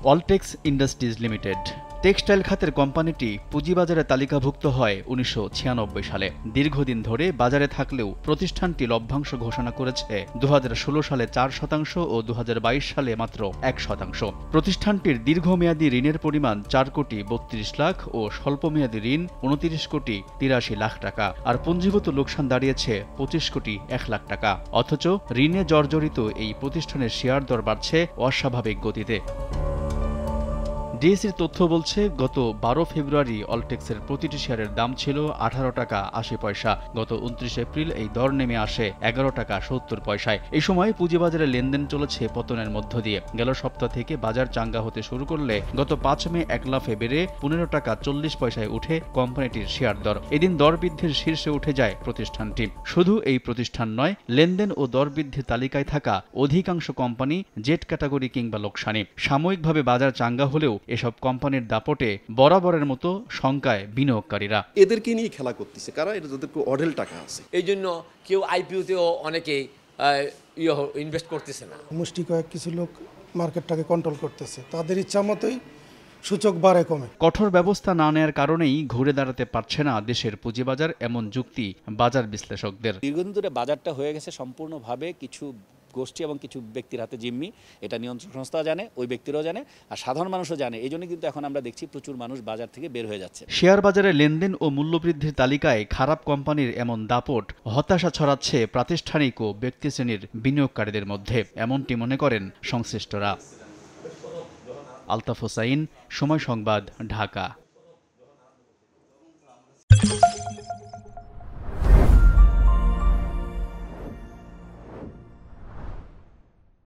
Alltex industries limited. Textile খাতের কোম্পানিটি পুঁজিবাজারে তালিকাভুক্ত হয় ১৯৯৬ সালে। দীর্ঘদিন ধরে বাজারে থাকলেও প্রতিষ্ঠানটি লভ্যাংশ ঘোষণা করেছে ২০১৬ সালে ৪% ও ২০২২ সালে মাত্র ১%। প্রতিষ্ঠানটির দীর্ঘমেয়াদী ঋণের পরিমাণ ৪ কোটি ৩২ লাখ ও স্বল্পমেয়াদী ঋণ ২৯ কোটি ৮৩ লাখ টাকা, আর পুঞ্জীভূত লোকসান দাঁড়িয়েছে ২৫ কোটি ১ লাখ টাকা। অথচ ঋণে জর্জরিত এই প্রতিষ্ঠানের শেয়ার দর বাড়ছে অস্বাভাবিক গতিতে। ডিএসইর তথ্য বলছে, গত ১২ ফেব্রুয়ারি অলটেক্সের প্রতিটি শেয়ারের দাম ছিল ১৮ টাকা ৮০ পয়সা। গত ২৯ এপ্রিল এই দর নেমে আসে ১১ টাকা ৭০ পয়সায়। এই সময় পুঁজিবাজারে লেনদেন চলেছে পতনের মধ্য দিয়ে। গেল সপ্তাহ থেকে বাজার চাঙ্গা হতে শুরু করলে গত ৫ মে এক লাফে বেড়ে ১৫ টাকা ৪০ পয়সায় উঠে কোম্পানিটির শেয়ার দর। এদিন দর বৃদ্ধির শীর্ষে উঠে যায় প্রতিষ্ঠানটি। শুধু এই প্রতিষ্ঠান নয়, লেনদেন ও দর বৃদ্ধির তালিকায় থাকা অধিকাংশ কোম্পানি জেড ক্যাটাগরি কিংবা লোকসানি। সাময়িকভাবে বাজার চাঙ্গা হলেও এসব কোম্পানির দাপটে বরাবরের মতো শঙ্কায় বিনিয়োগকারীরা। এদেরকে নিয়ে খেলা করতেছে কারা, এদের অঢেল টাকা আছে। এই জন্য কেউ আইপিওতেও অনেকেই ইনভেস্ট করতেছে না। মুষ্টি কয়েক কিছু লোক মার্কেটটাকে কন্ট্রোল করতেছে, তাদের ইচ্ছা মতোই সূচক বাড়ে কমে। কঠোর ব্যবস্থা না নেয়ার কারণেই ঘুরে দাঁড়াতে পারছে না দেশের পুঁজিবাজার, এমন যুক্তি বাজার বিশ্লেষকদের। দীর্ঘদিন ধরে বাজারটা হয়ে গেছে সম্পূর্ণভাবে কিছু গোষ্ঠী এবং কিছু ব্যক্তির হাতে জিম্মি। এটা নিয়ন্ত্রণ সংস্থা জানে, ওই ব্যক্তিরাও জানে, আর সাধারণ মানুষও জানে। এই জন্য কিন্তু এখন আমরা দেখছি প্রচুর মানুষ বাজার থেকে বের হয়ে যাচ্ছে। শেয়ার বাজারে লেনদেন ও মূল্যবৃদ্ধির তালিকায় খারাপ কোম্পানির এমন দাপট হতাশা ছড়াচ্ছে প্রাতিষ্ঠানিক ও ব্যক্তিশ্রেণীর বিনিয়োগকারীদের মধ্যে, এমনটি মনে করেন সংশ্লিষ্টরা। আলতাফ হোসাইন, সময় সংবাদ, ঢাকা।